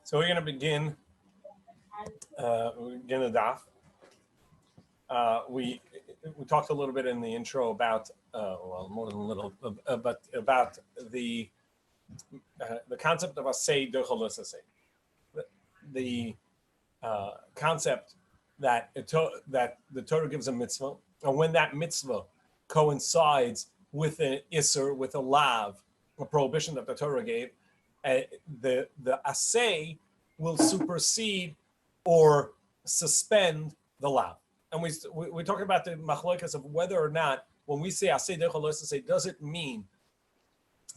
So we're going to begin the daf. We talked a little bit in the intro about more than a little, but about the concept of asay d'cholos asay, the concept that the Torah gives a mitzvah, and when that mitzvah coincides with an isser, with a lav, a prohibition that the Torah gave, the asay will supersede or suspend the lav. And we're talking about the machlokas of whether or not, when we say asay d'cholos asay, does it mean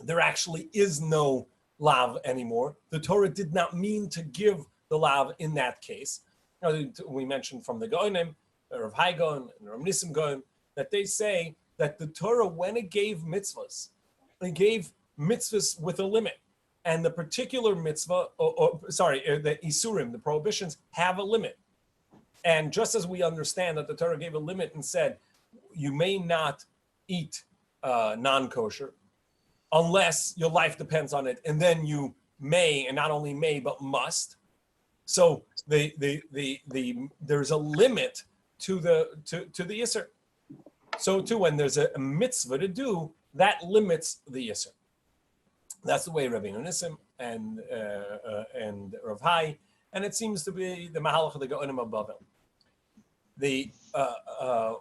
there actually is no lav anymore? The Torah did not mean to give the lav in that case. We mentioned from the Goinim, Rav Hai Gaon and Rav Nisim Gaon, that they say that the Torah, when it gave mitzvahs, it gave mitzvahs with a limit. And the particular mitzvah, the isurim, the prohibitions, have a limit. And just as we understand that the Torah gave a limit and said, you may not eat non-kosher unless your life depends on it, and then you may, and not only may, but must. So there's a limit to the Yisr. So too, when there's a mitzvah to do, that limits the Yisr. That's the way Rabbi Nisim and Rav Hai, and it seems to be the Mahalach of the Gaonim above it.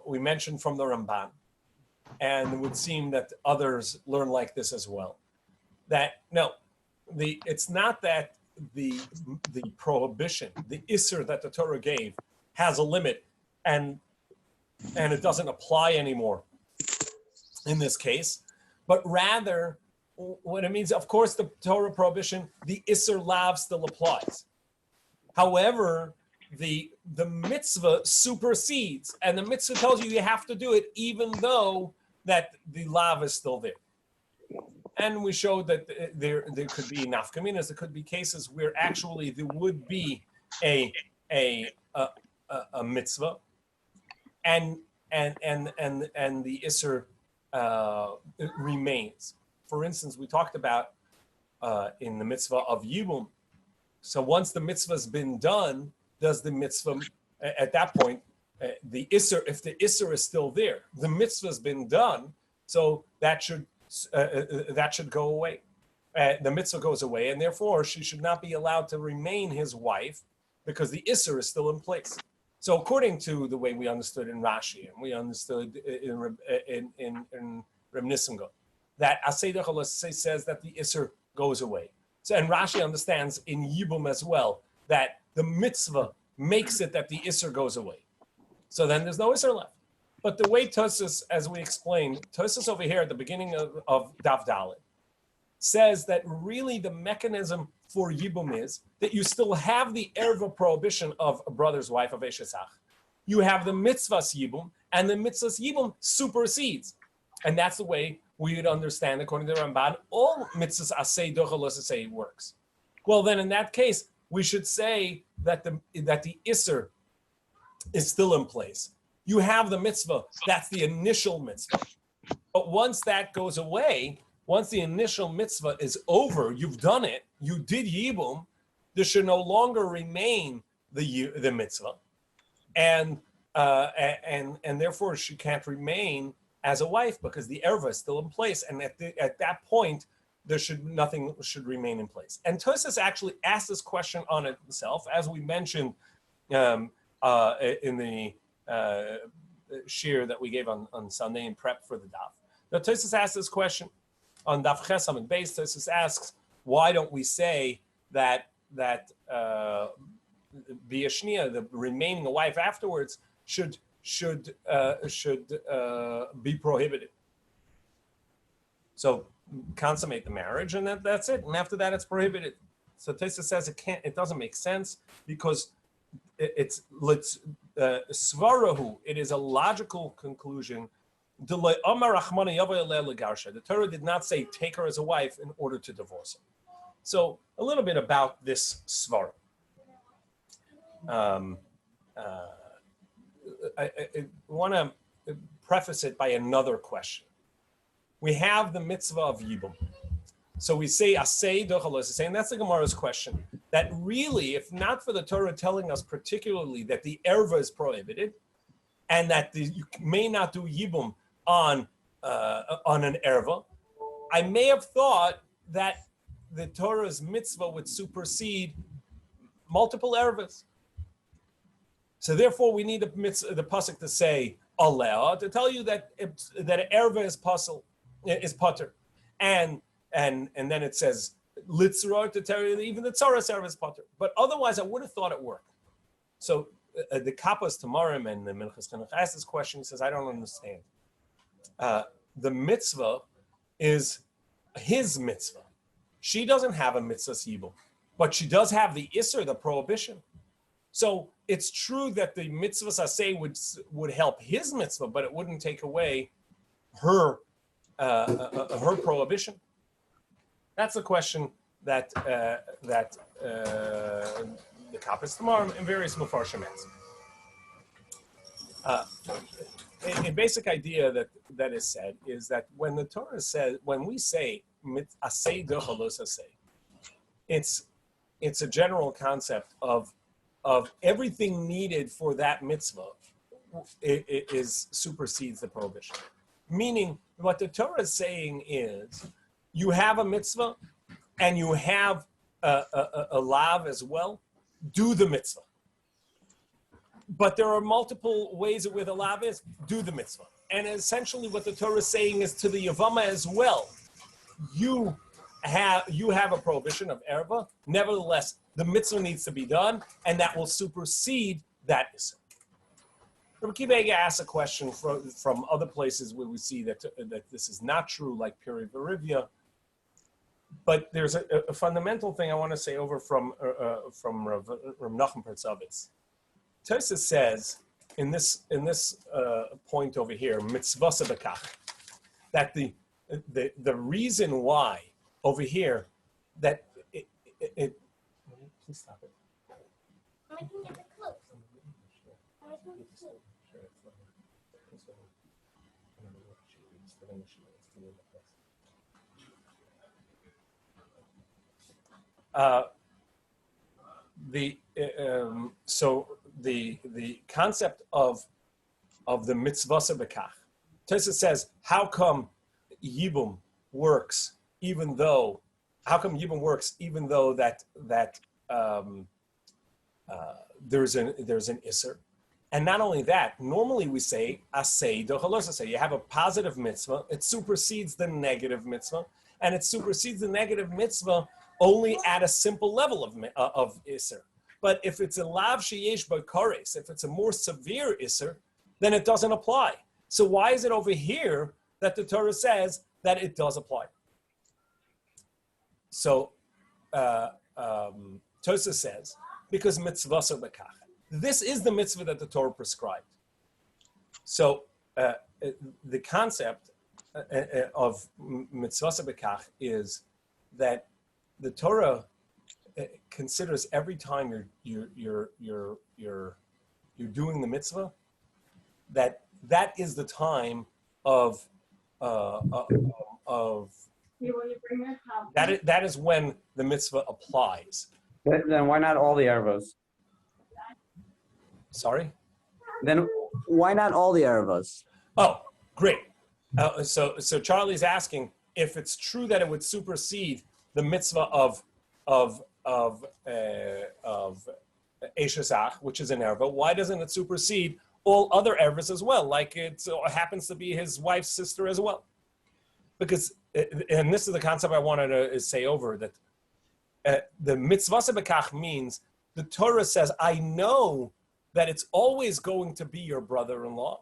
We mentioned from the Ramban, and it would seem that others learn like this as well. That no, it's not that the prohibition, the Isser that the Torah gave, has a limit, and it doesn't apply anymore in this case, but rather what it means, of course, the Torah prohibition, the Isser lav still applies. However, the mitzvah supersedes, and the mitzvah tells you have to do it even though that the lav is still there. And we showed that there could be nafkaminas, there could be cases where actually there would be a mitzvah, and the Isser remains. For instance, we talked about in the mitzvah of Yibum. So once the mitzvah has been done, does the mitzvah at that point, the Isser, if the Isser is still there, the mitzvah has been done, so that should go away. The mitzvah goes away, and therefore she should not be allowed to remain his wife because the Isser is still in place. So according to the way we understood in Rashi, and we understood in Reb Nisim Gaon, that asay d'cholos asay says that the Isser goes away. So, and Rashi understands in Yibum as well that the mitzvah makes it that the Isser goes away. So then there's no Isser left. But the way Tosfos, as we explained, Tosfos over here at the beginning of Daf Dalet says that really the mechanism for Yibum is that you still have the erva prohibition of a brother's wife, of Eshesach. You have the mitzvahs Yibum, and the mitzvahs Yibum supersedes. And that's the way we would understand, according to the Ramban, all mitzvahs asay d'cholos asay works. Well, then in that case, we should say that the Isser is still in place. You have the mitzvah, that's the initial mitzvah. But once that goes away, once the initial mitzvah is over, you've done it, you did Yibum, there should no longer remain the mitzvah. And therefore she can't remain as a wife because the erva is still in place, and at that point, nothing should remain in place. And Tosfos actually asked this question on itself, as we mentioned in the shir that we gave on Sunday in prep for the daf. Now Tosfos asked this question on Daf Chesam and Beis. Tosfos asks, why don't we say that B'yashnia, the remaining a wife afterwards, should be prohibited? So consummate the marriage, and that's it. And after that, it's prohibited. So Tosfos says it doesn't make sense because it's svarahu. It is a logical conclusion. The Torah did not say take her as a wife in order to divorce her. So a little bit about this svara. I want to preface it by another question. We have the mitzvah of Yibum. So we say asay dochalos asay, and that's the Gemara's question. That really, if not for the Torah telling us particularly that the erva is prohibited, and that you may not do yibum on an erva, I may have thought that the Torah's mitzvah would supersede multiple ervas. So therefore, we need the pasuk to say aleh to tell you that erva is pater, and then it says litzra to tell you that even the tzaras erva is pater. But otherwise, I would have thought it worked. So the Kappas Tamarim and the Minchas Chinuch asked this question. He says, I don't understand. The mitzvah is his mitzvah. She doesn't have a mitzvah yibum, but she does have the isser, the prohibition. So it's true that the mitzvah saseh would help his mitzvah, but it wouldn't take away her prohibition. That's a question that the Kappas Tamarim and various Mefarshim ask. A basic idea that is said is that when the Torah says, when we say asay dochalos asay, it's a general concept of everything needed for that mitzvah is supersedes the prohibition. Meaning, what the Torah is saying is, you have a mitzvah and you have a lav as well. Do the mitzvah. But there are multiple ways where the lav is. Do the mitzvah. And essentially, what the Torah is saying is to the Yevamah as well. You have a prohibition of erva. Nevertheless, the mitzvah needs to be done, and that will supersede that issur. Rabbi Kiva asks a question from other places where we see that this is not true, like Piri Verivia. But there's a fundamental thing I want to say over from Rav Nachum Pertzavitz. Tosfos says in this point over here, mitzvasa b'kach, that the reason why over here that it please stop it. I can get it close. So the concept of the mitzvasa b'kach, Tosfos says, how come yibum works even though that there's an isser, and not only that, normally we say asay dochalos asay. You have a positive mitzvah, it supersedes the negative mitzvah, and it supersedes the negative mitzvah only at a simple level of isser. But if it's a lav sheyesh b'kares, if it's a more severe isser, then it doesn't apply. So why is it over here that the Torah says that it does apply? So Tosfos says, because mitzvasa b'kach. This is the mitzvah that the Torah prescribed. So the concept of mitzvasa b'kach is that the Torah considers every time you're doing the mitzvah, that is the time of that is when the mitzvah applies. Then why not all the ervos? Sorry? Then why not all the ervos? Oh, great. So Charlie's asking if it's true that it would supersede the mitzvah of Eshesach, which is an erva. Why doesn't it supersede all other ervas as well? Like it happens to be his wife's sister as well. Because, and this is the concept I wanted to say over, that the mitzvah b'kach means the Torah says, I know that it's always going to be your brother-in-law,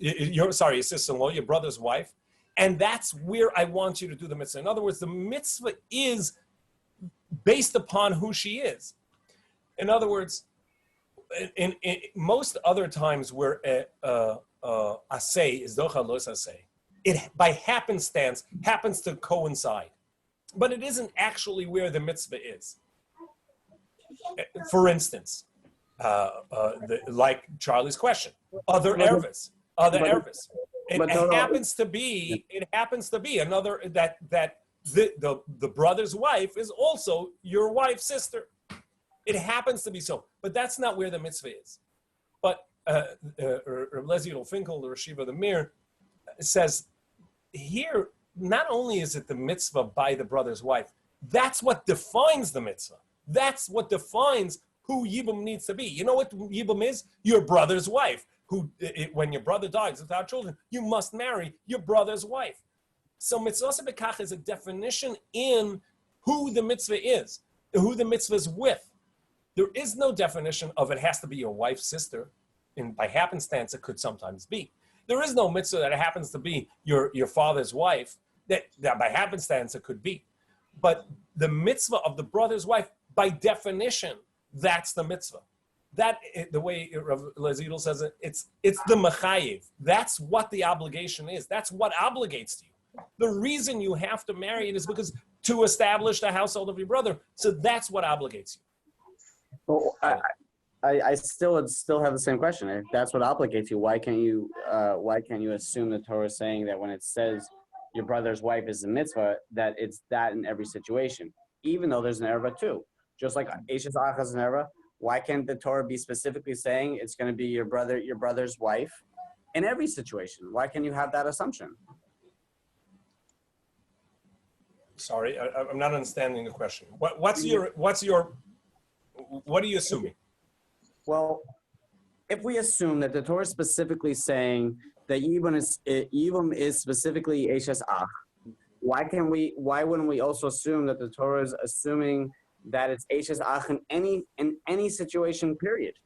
your sister-in-law, your brother's wife, and that's where I want you to do the mitzvah. In other words, the mitzvah is based upon who she is. In other words, in most other times where asay is dochalos asay, it by happenstance happens to coincide, but it isn't actually where the mitzvah is. For instance, like Charlie's question, other ervas. It happens to be another that the brother's wife is also your wife's sister. It happens to be so, but that's not where the mitzvah is. But Leziel Finkel, the Rashiva of the Mir, says here, not only is it the mitzvah by the brother's wife, that's what defines the mitzvah. That's what defines who Yibum needs to be. You know what Yibum is? Your brother's wife. When your brother dies without children, you must marry your brother's wife. So mitzvah bekach is a definition in who the mitzvah is, who the mitzvah is with. There is no definition of it has to be your wife's sister. And by happenstance, it could sometimes be. There is no mitzvah that it happens to be your father's wife, that by happenstance it could be. But the mitzvah of the brother's wife, by definition, that's the mitzvah. That, the way Rav Leziel says it, it's the mechayev. That's what the obligation is. That's what obligates to you. The reason you have to marry it is because to establish the household of your brother. So that's what obligates you. Well, I still have the same question. If that's what obligates you, why can't you assume the Torah is saying that when it says your brother's wife is a mitzvah, that it's that in every situation, even though there's an erva too, just like Eishes Achas an erva. Why can't the Torah be specifically saying it's going to be your brother's wife in every situation? Why can you have that assumption? Sorry, I'm not understanding the question. What are you assuming? Well, if we assume that the Torah is specifically saying that Yibum is specifically Eishes Ach, why wouldn't we also assume that the Torah is assuming that it's Eishes Ach in any situation, period?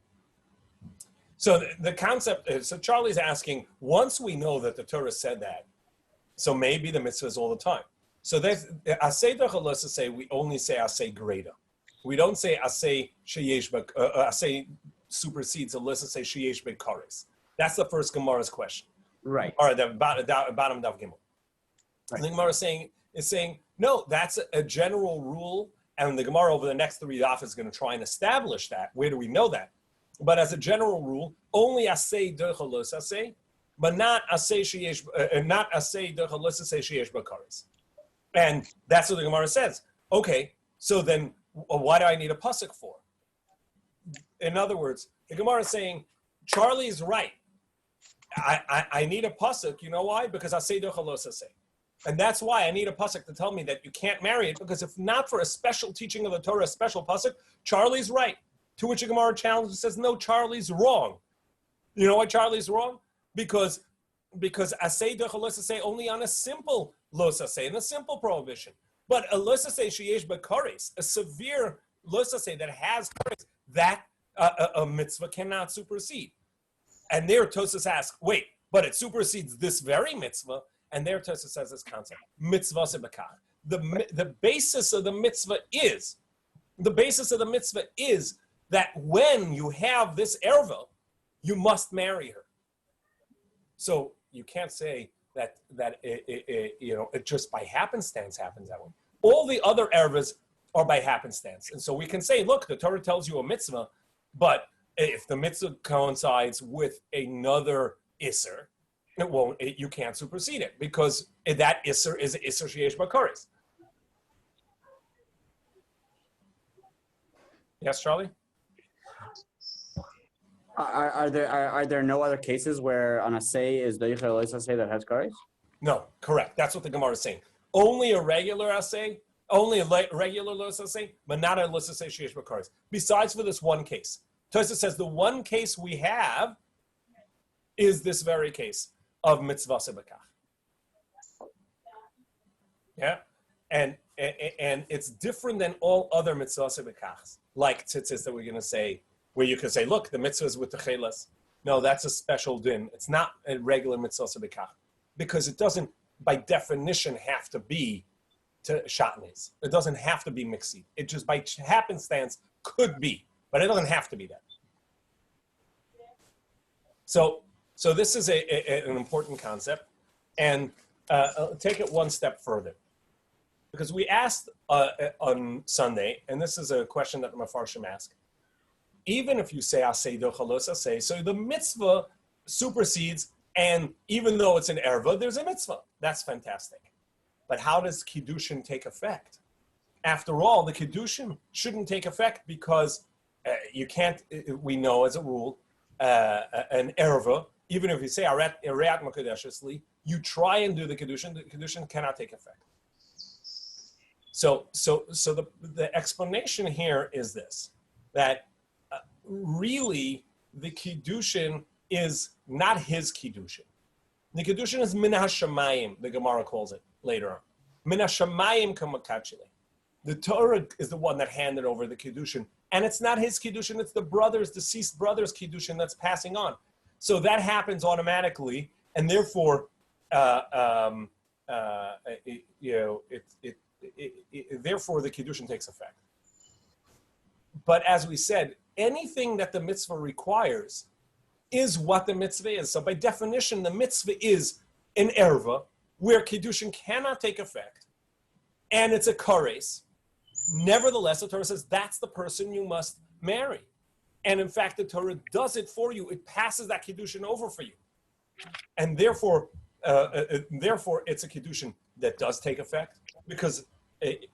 So the concept is, so Charlie's asking, once we know that the Torah said that, so maybe the mitzvah is all the time. So there's Asay Dechalos to say, we only say Asay Greda. We don't say Asay Sheyesh Asay supersedes, so let's say Sheyesh Bekares. That's the first Gemara's question. Right. Or the bottom Daf Gimel. Right. The Gemara is saying, no, that's a general rule, and the Gemara over the next three daf is going to try and establish that. Where do we know that? But as a general rule, only Asay Dechalos Asay, but not Asay Sheyesh, not Asay Dechalos Asay Sheyesh Bekares. And that's what the Gemara says. Okay, so then why do I need a pasuk for? In other words, the Gemara is saying, Charlie's right. I need a pasuk. You know why? Because Asay Dechalos Asay. And that's why I need a pasuk to tell me that you can't marry it, because if not for a special teaching of the Torah, a special pasuk, Charlie's right. To which the Gemara challenges and says, no, Charlie's wrong. You know why Charlie's wrong? Because Asay Dechalos Asay only on a simple los asay, and a simple prohibition. But a los asay sheyesh bekares, a severe los asay that has kares, that a mitzvah cannot supersede. And there Tosas asks, wait, but it supersedes this very mitzvah. And there Tosas says this concept, mitzvah sebekach. The basis of the mitzvah is that when you have this erva, you must marry her. So you can't say that it just by happenstance happens that way. All the other ervas are by happenstance. And so we can say, look, the Torah tells you a mitzvah, but if the mitzvah coincides with another isser, you can't supersede it, because that isser is isser sheyesh bakaris. Yes, Charlie? Are there no other cases where on a say is doichel say that has kares? No, correct. That's what the Gemara is saying. Only a regular assay, only a regular los assay, but not a los assay sheyesh bakaris. Besides for this one case, Tosha says the one case we have is this very case of mitzvah sebekach. Yeah, and it's different than all other mitzvah sebekachs, like tzitzis that we're going to say, where you can say, look, the mitzvah is with the chelas. No, that's a special din. It's not a regular mitzvah sebekach, because it doesn't, by definition, have to be to shatnez. It doesn't have to be mixed. It just by happenstance could be, but it doesn't have to be that. So this is an important concept, and take it one step further, because we asked on Sunday, and this is a question that the Mefarshim asked. Even if you say asay dochalos asay, so the mitzvah supersedes, and even though it's an erva, there's a mitzvah. That's fantastic. but how does Kiddushin take effect? After all, the Kiddushin shouldn't take effect because you can't, we know as a rule, an erva, even if you say Arat Makadeshesli, you try and do the Kiddushin cannot take effect. So the explanation here is this, that really the Kiddushin is not his Kiddushin. The Kiddushin is Min HaShamayim, the Gemara calls it later on. Min HaShamayim kamakachile. The Torah is the one that handed over the Kiddushin. And it's not his Kiddushin, it's the deceased brother's Kiddushin that's passing on. So that happens automatically, and therefore, therefore the Kiddushin takes effect. But as we said, anything that the mitzvah requires is what the mitzvah is. So by definition, the mitzvah is an erva where Kiddushin cannot take effect, and it's a kares. Nevertheless, the Torah says that's the person you must marry. And in fact, the Torah does it for you. It passes that Kiddushin over for you. And therefore it's a Kiddushin that does take effect because the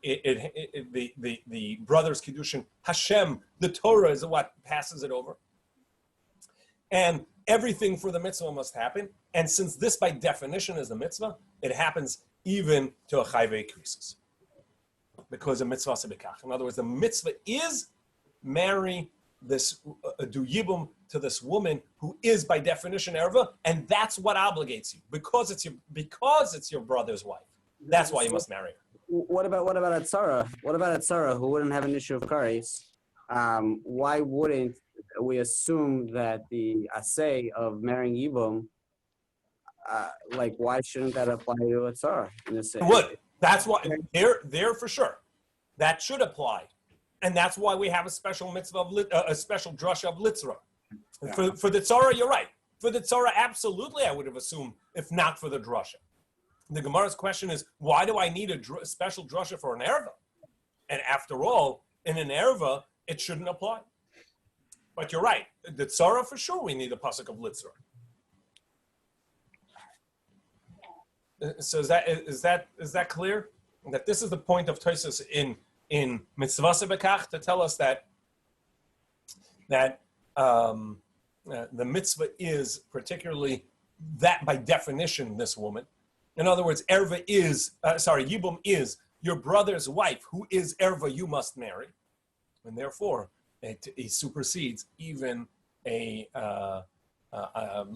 brother's Kiddushin, Hashem, the Torah is what passes it over. And everything for the mitzvah must happen. And since this by definition is a mitzvah, it happens even to a chayvei krisis. Because a mitzvah sebekach. In other words, the mitzvah is marry this, do yibum to this woman who is by definition erva, and that's what obligates you because it's your brother's wife. That's why you must marry her. What about a tzara? What about a tzara who wouldn't have an issue of kares? Why wouldn't we assume that the assay of marrying yibum, why shouldn't that apply to a tzara? It would. That's why there for sure. That should apply, and that's why we have a special mitzvah of a special drasha of litzra. For the tzara, you're right. For the tzara, absolutely, I would have assumed, if not for the drasha. The Gemara's question is, why do I need a special drasha for an erva? And after all, in an erva, it shouldn't apply. But you're right. The tzara, for sure, we need a pasuk of litzra. So is that clear? That this is the point of Tosfos in Mitzvah Sebekach to tell us that the mitzvah is particularly that by definition this woman. In other words, erva is yibum is your brother's wife, who is erva you must marry, and therefore it supersedes even a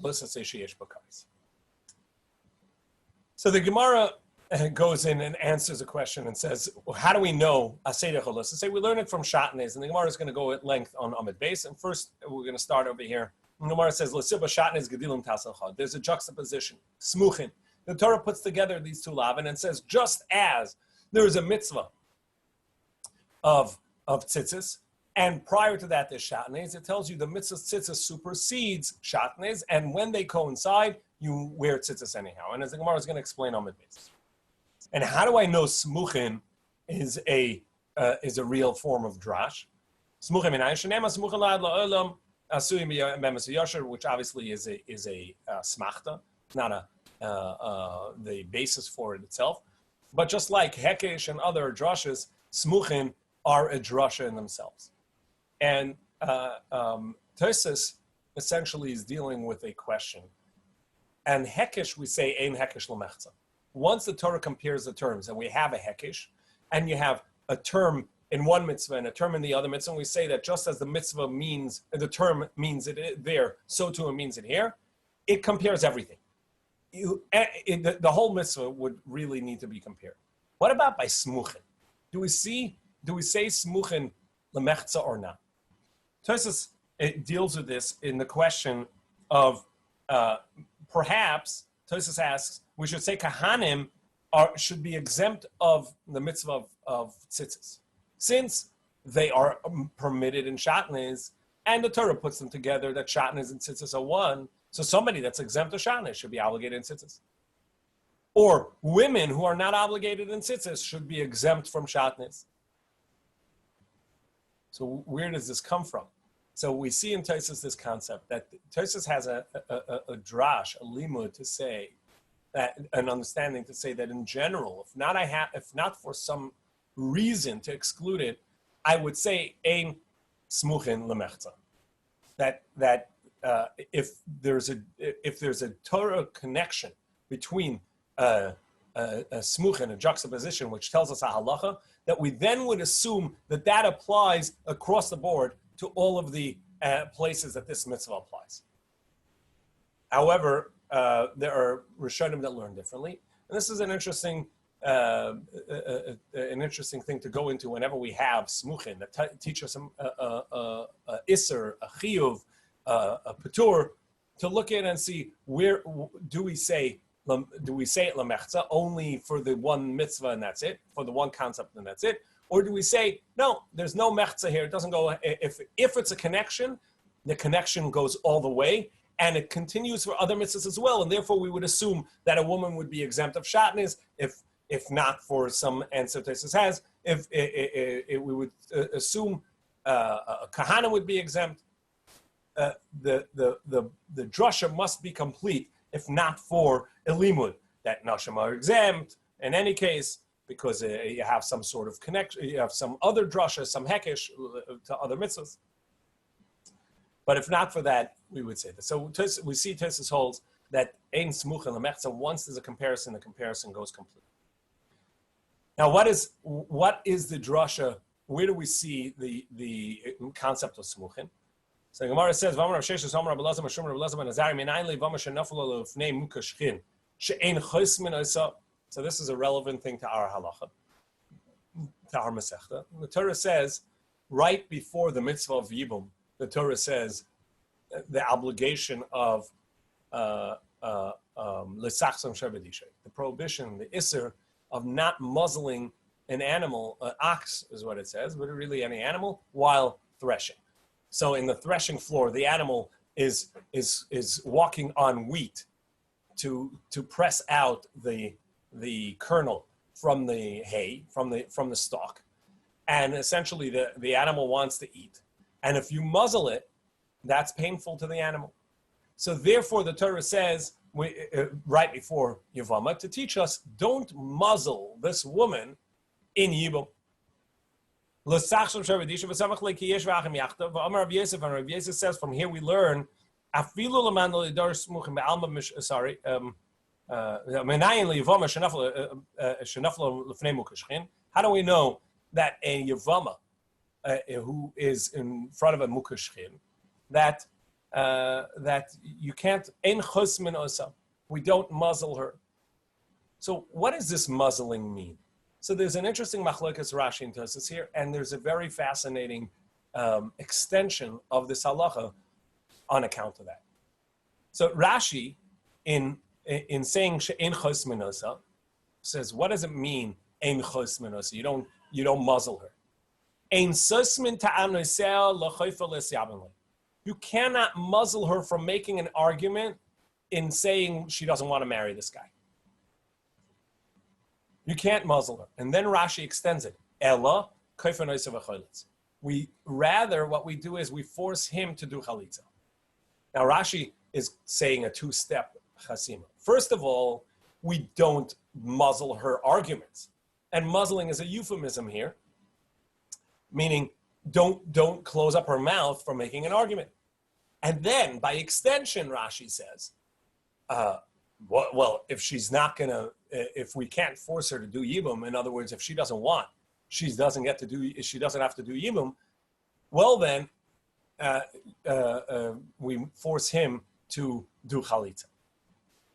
let's say sheyesh b'kares. So the Gemara goes in and answers a question and says, well, how do we know Aseder Cholos? Say we learn it from Shatnez, and the Gemara is going to go at length on Amid Beis. And first, we're going to start over here. And the Gemara says, L'sibba Shatnez Gedilim Tasalcha. There's a juxtaposition. Smuchin. The Torah puts together these two lavin and says, just as there is a mitzvah of tzitzis, and prior to that there's Shatnez, it tells you the mitzvah tzitzis supersedes Shatnez, and when they coincide, you wear tzitzis anyhow. And as the Gemara is going to explain on the base. And how do I know smuchin is a real form of drash? Smuchin which obviously is a smachta, not the basis for it itself. But just like hekesh and other drashes, smuchin are a drasha in themselves. And Tosfos essentially is dealing with a question. And hekesh, we say, ein hekesh l'mechza. Once the Torah compares the terms, and we have a hekesh, and you have a term in one mitzvah and a term in the other mitzvah, and we say that just as the mitzvah means, the term means it there, so too it means it here, it compares everything. The whole mitzvah would really need to be compared. What about by smuchin? Do we say smuchin l'mechza or not? Tosfos deals with this in the question of perhaps, Tosfos asks, we should say kahanim should be exempt of the mitzvah of tzitzis, since they are permitted in shatnez, and the Torah puts them together that shatnez and tzitzis are one. So somebody that's exempt of shatnez should be obligated in tzitzis. Or women who are not obligated in tzitzis should be exempt from shatnez. So where does this come from? So we see in Tosfos this concept that Tosfos has a drash, a limud to say an understanding to say that in general, if not for some reason to exclude it, I would say ein smuchin lemechza. That if there's a Torah connection between a smuchin, a juxtaposition, which tells us a halacha, that we then would assume that applies across the board to all of the places that this mitzvah applies. However, there are Rishonim that learn differently, and this is an interesting thing to go into whenever we have smuchin that teach us a iser, a chiyuv, a patur, to look at and see where do we say it lemechza only for the one mitzvah and that's it, for the one concept and that's it, or do we say no? There's no mechza here. It doesn't go. If it's a connection, the connection goes all the way. And it continues for other mitzvahs as well, and therefore we would assume that a woman would be exempt of shatnez, if not for some answer Tosfos has. We would assume a kahana would be exempt. The drasha must be complete, if not for elimud, that nashim are exempt in any case, because you have some sort of connection, you have some other drasha, some hekesh to other mitzvahs. But if not for that, we would say that. So we see Tosfos holds that ein smucha lemechza. Once there's a comparison, the comparison goes complete. Now, what is the drasha? Where do we see the concept of smuchin? So the Gemara says, "V'amar Rav Sheshes Amar Rabbi Elazar Mashum Rabbi Elazar ben Azari minayin le'vama shenaflo lefnei mukashchin she'ein chos min osa." So this is a relevant thing to our halacha, to our masechta. The Torah says right before the mitzvah of yibum, the Torah says the obligation of l'sachsam shebedishay, the prohibition, the iser of not muzzling an animal, an ox is what it says, but really any animal, while threshing. So in the threshing floor, the animal is walking on wheat to press out the kernel from the hay, from the stalk, and essentially the animal wants to eat. And if you muzzle it, that's painful to the animal. So therefore, the Torah says, right before Yevamot, to teach us, don't muzzle this woman in Yibum. Rav Yosef says, from here we learn, how do we know that a Yevama, who is in front of a mukashchin, that you can't ein chos min osa. We don't muzzle her. So what does this muzzling mean? So there's an interesting machlokas Rashi and Tosfos here, and there's a very fascinating extension of this halacha on account of that. So Rashi, in saying she'ein chos min osa, says, what does it mean ein chos min osa? You don't muzzle her. You cannot muzzle her from making an argument in saying she doesn't want to marry this guy. You can't muzzle her. And then Rashi extends it. Ella, what we do is we force him to do chalitza. Now Rashi is saying a two-step chasima. First of all, we don't muzzle her arguments. And muzzling is a euphemism here, meaning don't close up her mouth for making an argument. And then, by extension, Rashi says, well, if she's not gonna, if we can't force her to do yibum, in other words, if she doesn't want, she doesn't have to do yibum, well then, we force him to do chalitza.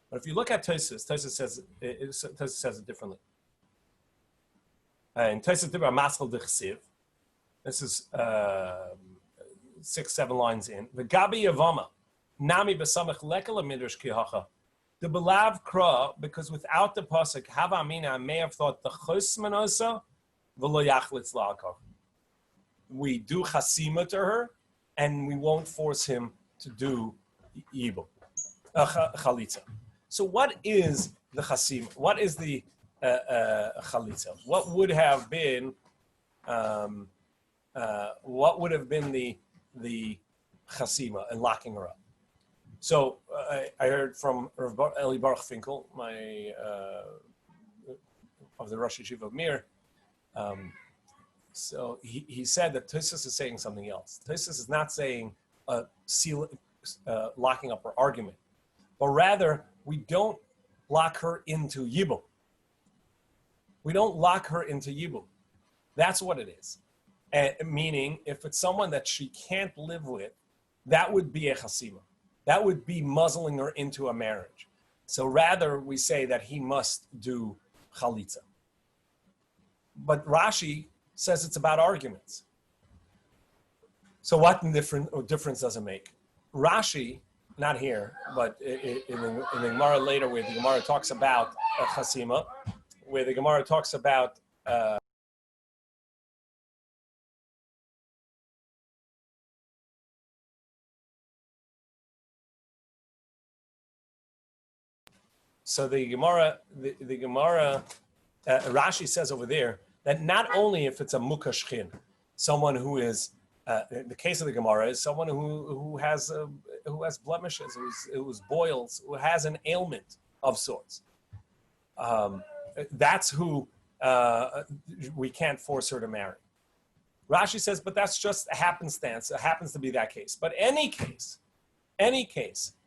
But if you look at Tosfos, Tosfos says it differently. And Tosfos did about maschal d'chsiv. This is 6-7 lines in. The Gabi Yevama, Nami besamach lekel midrash kihacha. The belav kra, because without the pasuk, Hava Amina, I may have thought the chos manosa v'lo yachlitz la'akar. We do chasima to her, and we won't force him to do yibum, chalitza. So what is the chasima? What is the chalitza? What would have been the chasima and locking her up? So I heard from Rav Eli Baruch Finkel, of the Rosh Yeshiva of Mir. So he said that Tosfos is saying something else. Tosfos is not saying locking up her argument, but rather we don't lock her into Yibum. We don't lock her into Yibum. That's what it is. Meaning, if it's someone that she can't live with, that would be a chasima. That would be muzzling her into a marriage. So rather, we say that he must do chalitza. But Rashi says it's about arguments. So what difference does it make? Rashi, not here, but in the Gemara later, where the Gemara talks about a chasima, where the Gemara talks about so the Gemara, Rashi says over there that not only if it's a mukashchin, someone who is, in the case of the Gemara, is someone who has blemishes, who's boils, who has an ailment of sorts. That's who we can't force her to marry. Rashi says, but that's just a happenstance. It happens to be that case. But any case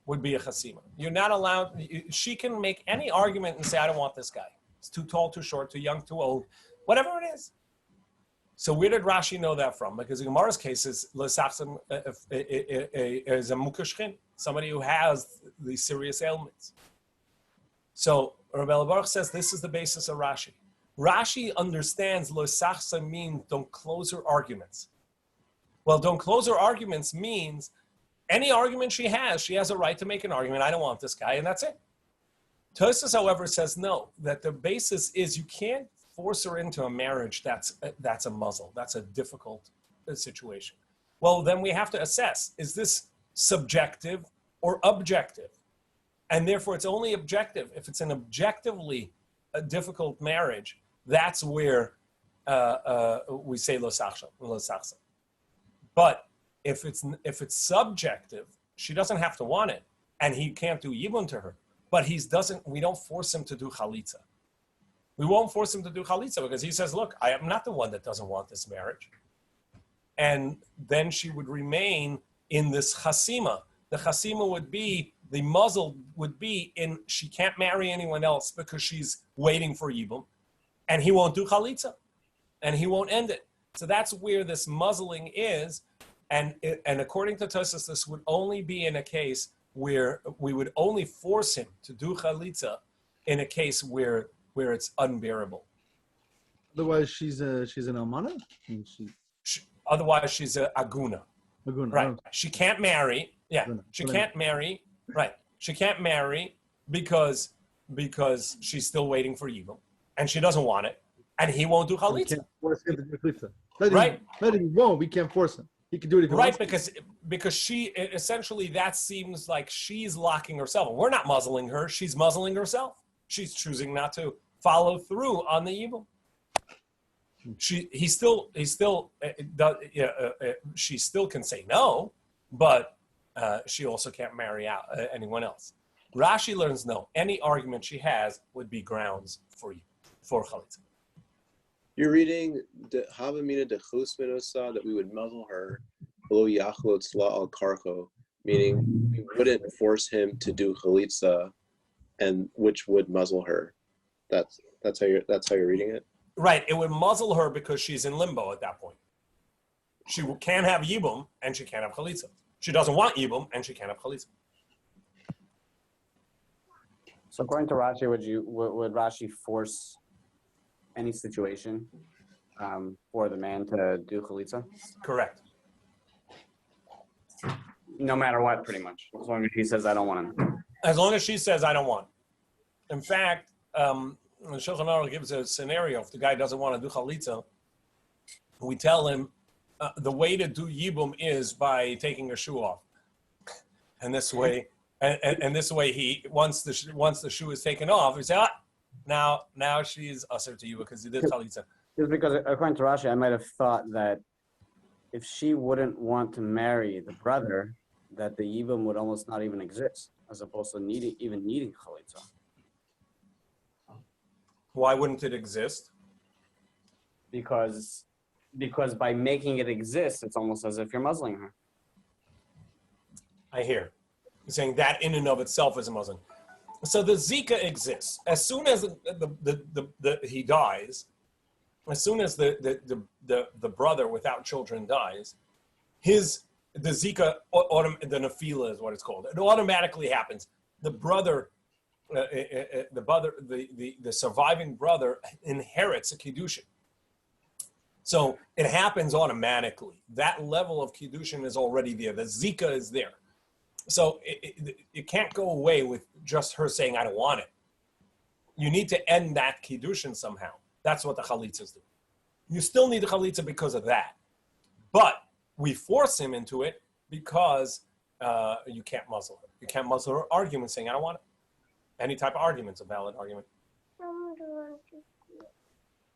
would be a chasima. You're not allowed, she can make any argument and say, I don't want this guy. It's too tall, too short, too young, too old, whatever it is. So where did Rashi know that from? Because the Gemara's case is l'sachsim is a mukashchin, somebody who has these serious ailments. So Rabbi Baruch says this is the basis of Rashi. Rashi understands l'sachsim means don't close her arguments. Well, don't close her arguments means any argument she has a right to make an argument. I don't want this guy, and that's it. Tosfos, however, says no, that the basis is you can't force her into a marriage that's a muzzle. That's a difficult situation. Well, then we have to assess, is this subjective or objective? And therefore, it's only objective. If it's an objectively difficult marriage, that's where we say lo sachsa. But if it's subjective, she doesn't have to want it, and he can't do yibum to her. But we don't force him to do chalitza. We won't force him to do chalitza because he says, look, I am not the one that doesn't want this marriage. And then she would remain in this chasima. The chasima would be, the muzzle would be in, she can't marry anyone else because she's waiting for yibum, and he won't do chalitza, and he won't end it. So that's where this muzzling is. And according to Tosfos, this would only be in a case where we would only force him to do chalitza in a case where it's unbearable. Otherwise, she's an almana. Otherwise, she's a aguna. Right? Oh. She can't marry. Yeah, she can't marry. Right? She can't marry because she's still waiting for yibum, and she doesn't want it, and he won't do chalitza. We can't force him to do chalitza. Right? He won't. We can't force him. He can do it if he wants. Right, because she essentially, that seems like she's locking herself. We're not muzzling her; she's muzzling herself. She's choosing not to follow through on the yibum. She still can say no, but she also can't marry out anyone else. Rashi learns no. Any argument she has would be grounds for chalitza. You're reading the Havamina de Chusminosa that we would muzzle her below Yachlot Sla al Karcho, meaning we wouldn't force him to do chalitza, and which would muzzle her. That's how you're reading it. Right. It would muzzle her because she's in limbo at that point. She can't have yibum and she can't have chalitza. She doesn't want yibum and she can't have chalitza. So according to Rashi, would Rashi force any situation for the man to do chalitza? Correct. No matter what, pretty much. As long as he says, I don't want him. As long as she says, I don't want. In fact, the Shulchan Aruch gives a scenario. If the guy doesn't want to do chalitza, we tell him the way to do yibum is by taking a shoe off. And this way, he once the shoe is taken off, we say, now she's usher to you because you did chalitza. Just because according to Rashi, I might have thought that if she wouldn't want to marry the brother, that the yibum would almost not even exist, as opposed to needing chalitza. Why wouldn't it exist? Because by making it exist, it's almost as if you're muzzling her. I hear. You're saying that in and of itself is a Muslim. So the Zika exists. As soon as he dies, as soon as the brother without children dies, the Zika, the Nephila is what it's called. It automatically happens. The surviving brother inherits a Kiddushin. So it happens automatically. That level of Kiddushin is already there. The Zika is there. So it can't go away with just her saying, I don't want it. You need to end that Kiddushin somehow. That's what the Chalitzas do. You still need the Chalitza because of that. But we force him into it because you can't muzzle her. You can't muzzle her argument saying, I don't want it. Any type of argument's a valid argument.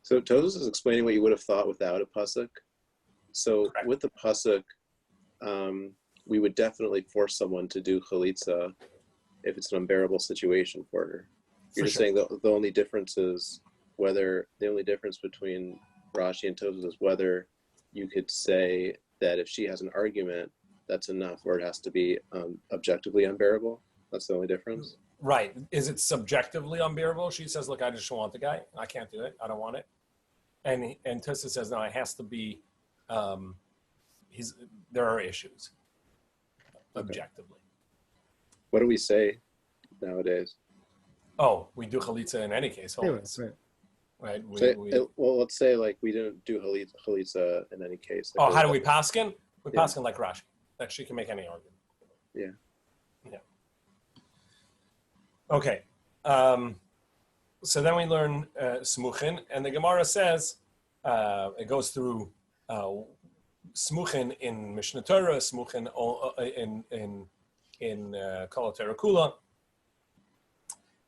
So Tosfos is explaining what you would have thought without a pasuk. So Correct. with the pasuk, we would definitely force someone to do chalitza if it's an unbearable situation for her. You're just saying the only difference is the only difference between Rashi and Tosfos is whether you could say that if she has an argument, that's enough, or it has to be objectively unbearable. That's the only difference. Right. Is it subjectively unbearable? She says, look, I just don't want the guy. I can't do it. I don't want it. And Tosfos says, no, it has to be, there are issues objectively. What do we say nowadays? Oh, we do chalitza in any case. Anyway, Always. right. Right? Well, let's say like we didn't do chalitza in any case. Oh, how do we paskin? We Yeah. paskin like Rashi. That she can make any argument. Yeah. Yeah. Okay. So then we learn smuchin, and the Gemara says it goes through smuchin in Mishnah Torah, smuchin in Kol HaTorah Kula,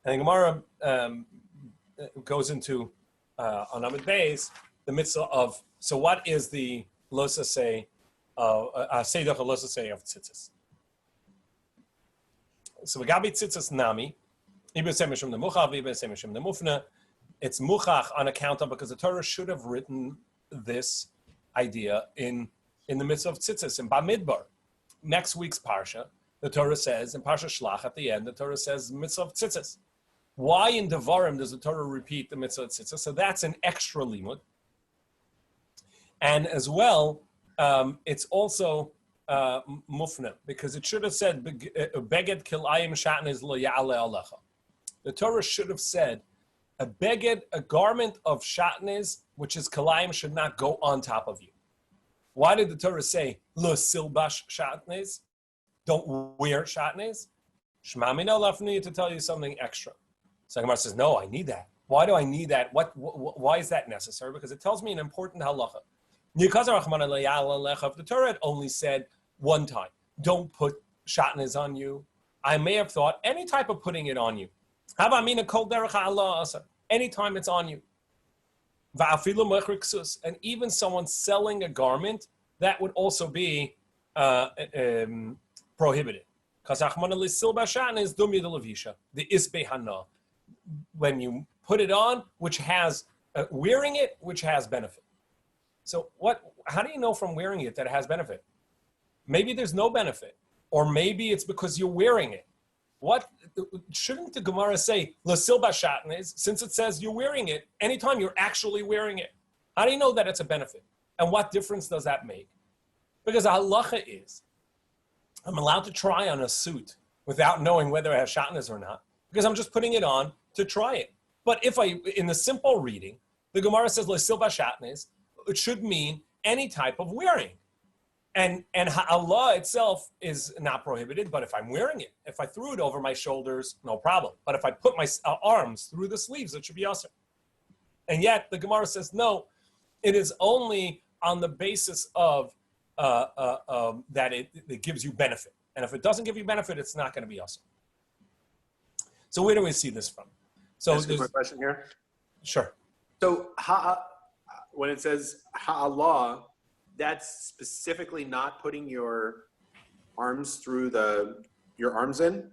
and the Gemara goes into on Amud Beis the mitzvah of. So what is the losasei seidach losasei of tzitzis? So we got tzitzis nami. It's muchach on account of, because the Torah should have written this idea in the midst of tzitzis in Bamidbar. Next week's parsha, the Torah says in Parsha Shlach at the end, the Torah says mitzvah of tzitzis. Why in Devarim does the Torah repeat the mitzvah of tzitzis? So that's an extra limud, and as well, it's also mufna, because it should have said beged kilayim shatnez lo ya'ale alecha. The Torah should have said, a beged, a garment of shatnez, which is kalayim, should not go on top of you. Why did the Torah say, lo silbash shatnez? Don't wear shatnez? Shema mina lafni, to tell you something extra. So Gemara says, no, I need that. Why do I need that? Why is that necessary? Because it tells me an important halacha. If the Torah had only said one time, don't put shatnez on you, I may have thought any type of putting it on you. Anytime it's on you. And even someone selling a garment, that would also be prohibited. When you put it on, which has wearing it, which has benefit. So how do you know from wearing it that it has benefit? Maybe there's no benefit, or maybe it's because you're wearing it. What shouldn't the Gemara say, L'sil b'shatnez, since it says you're wearing it, anytime you're actually wearing it? How do you know that it's a benefit? And what difference does that make? Because the halacha is, I'm allowed to try on a suit without knowing whether it has shatnez or not, because I'm just putting it on to try it. But if in the simple reading, the Gemara says, L'sil b'shatnez, it should mean any type of wearing. And Allah itself is not prohibited, but if I'm wearing it, if I threw it over my shoulders, no problem. But if I put my arms through the sleeves, it should be awesome. And yet the Gemara says, no, it is only on the basis of that it gives you benefit. And if it doesn't give you benefit, it's not going to be awesome. So where do we see this from? So Ask you my question here. Sure. So when it says ha'Allah, that's specifically not putting your arms through your arms in.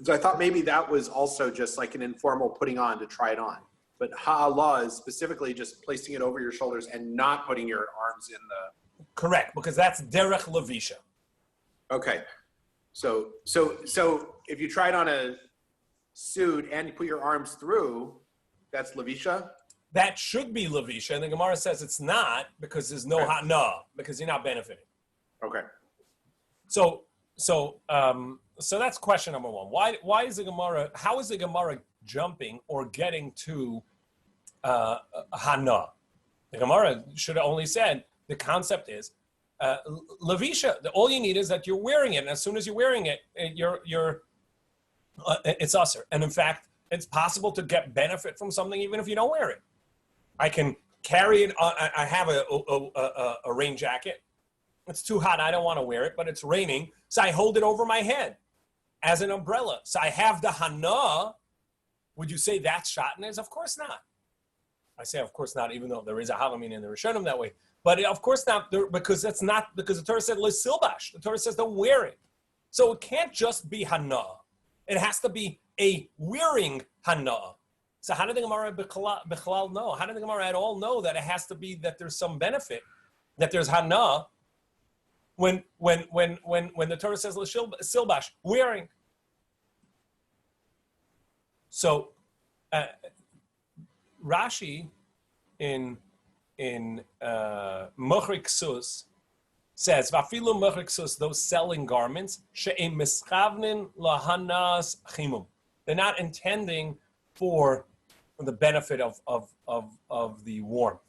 So I thought maybe that was also just like an informal putting on to try it on. But ha'ala is specifically just placing it over your shoulders and not putting your arms in the. Correct, because that's derech levisha. Okay. So if you tried on a suit and you put your arms through, that's levisha? That should be levisha, and the Gemara says it's not because there's no hana, because you're not benefiting. Okay. So that's question number one. Why is the Gemara? How is the Gemara jumping or getting to hana? The Gemara should have only said the concept is levisha. All you need is that you're wearing it, and as soon as you're wearing it, it's usher. And in fact, it's possible to get benefit from something even if you don't wear it. I can carry it. I have a rain jacket. It's too hot. I don't want to wear it, but it's raining. So I hold it over my head as an umbrella. So I have the hana. Would you say that's shatnez? Of course not. I say of course not, even though there is a halamin in the Rishonim that way. But of course not, because that's not, because the Torah said lesilbash. The Torah says don't wear it. So it can't just be hana. It has to be a wearing hana. So how did the Gemara Bechalal know? How did the Gemara at all know that it has to be that there's some benefit, that there's hana, when the Torah says silbash, wearing? So Rashi in Mochrik Sus says, "Vafilu Mochrik Sus, those selling garments, she'em mischavnin lahanas chimum." They're not intending for the benefit of the warmth.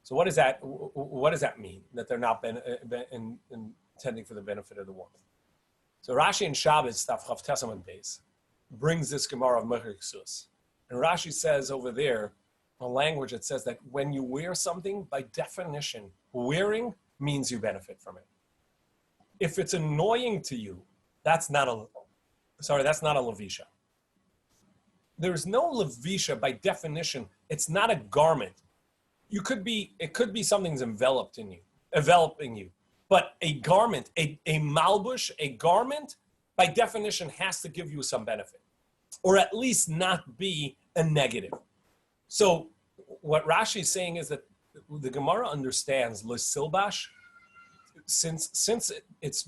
So what does that mean? That they're not intending for the benefit of the warmth. So Rashi in Shabbos, Daf Hashovua Yevomos, brings this Gemara of Mochrik Sus. And Rashi says over there, a language that says that when you wear something, by definition, wearing means you benefit from it. If it's annoying to you, that's not a levisha. There's no levisha by definition. It's not a garment. It could be something's enveloping you. But a garment, a malbush, a garment, by definition has to give you some benefit, or at least not be a negative. So what Rashi is saying is that the Gemara understands lesilbash, since it's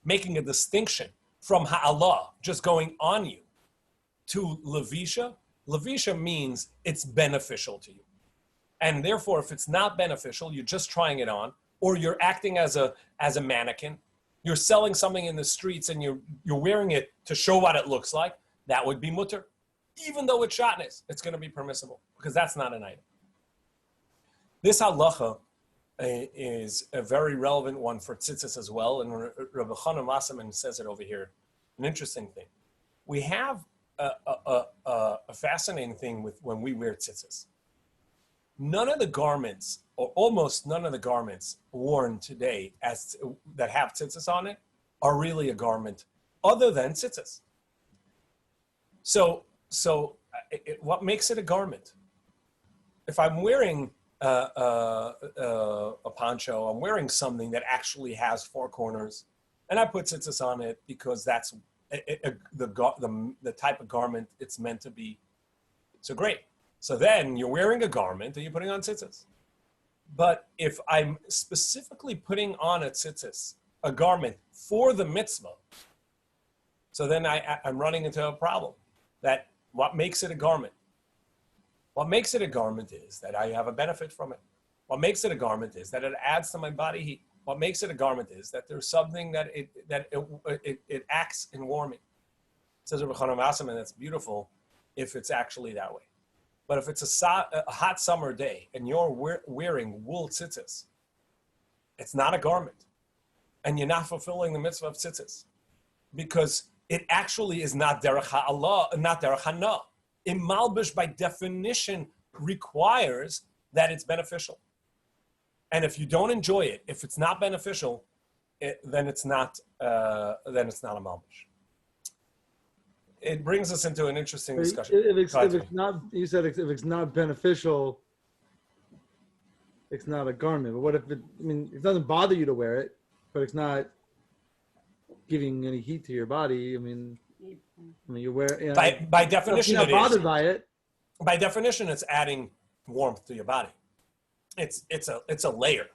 making a distinction from ha'ala, just going on you, to levisha. Levisha means it's beneficial to you. And therefore, if it's not beneficial, you're just trying it on, or you're acting as a mannequin, you're selling something in the streets and you're wearing it to show what it looks like, that would be mutter. Even though it's shatnez, it's going to be permissible, because that's not an item. This halacha is a very relevant one for tzitzis as well, and Rabbi Chanan Wasserman says it over here. An interesting thing. We have a fascinating thing with when we wear tzitzis. None of the garments, or almost none of the garments worn today that have tzitzis on it, are really a garment other than tzitzis. So what makes it a garment? If I'm wearing a poncho, I'm wearing something that actually has four corners, and I put tzitzis on it because that's the type of garment it's meant to be. So great. So then you're wearing a garment and you're putting on tzitzis. But if I'm specifically putting on a garment for the mitzvah, so then I'm running into a problem. That what makes it a garment? What makes it a garment is that I have a benefit from it. What makes it a garment is that it adds to my body heat. What makes it a garment is that there's something that it acts in warming. It says Rabbi Chanan Wasserman, that's beautiful if it's actually that way. But if it's a hot summer day and you're wearing wool tzitzis, it's not a garment. And you're not fulfilling the mitzvah of tzitzis, because it actually is not derech ha'ala, not derech hana. Malbush by definition requires that it's beneficial. And if you don't enjoy it, if it's not beneficial, then it's not a malbush. It brings us into an interesting discussion. If it's not beneficial, it's not a garment. But what if it? I mean, it doesn't bother you to wear it, but it's not giving any heat to your body. I mean, you wear. You know, By definition, you're it not is. bothered by it. By definition, it's adding warmth to your body. It's a layer.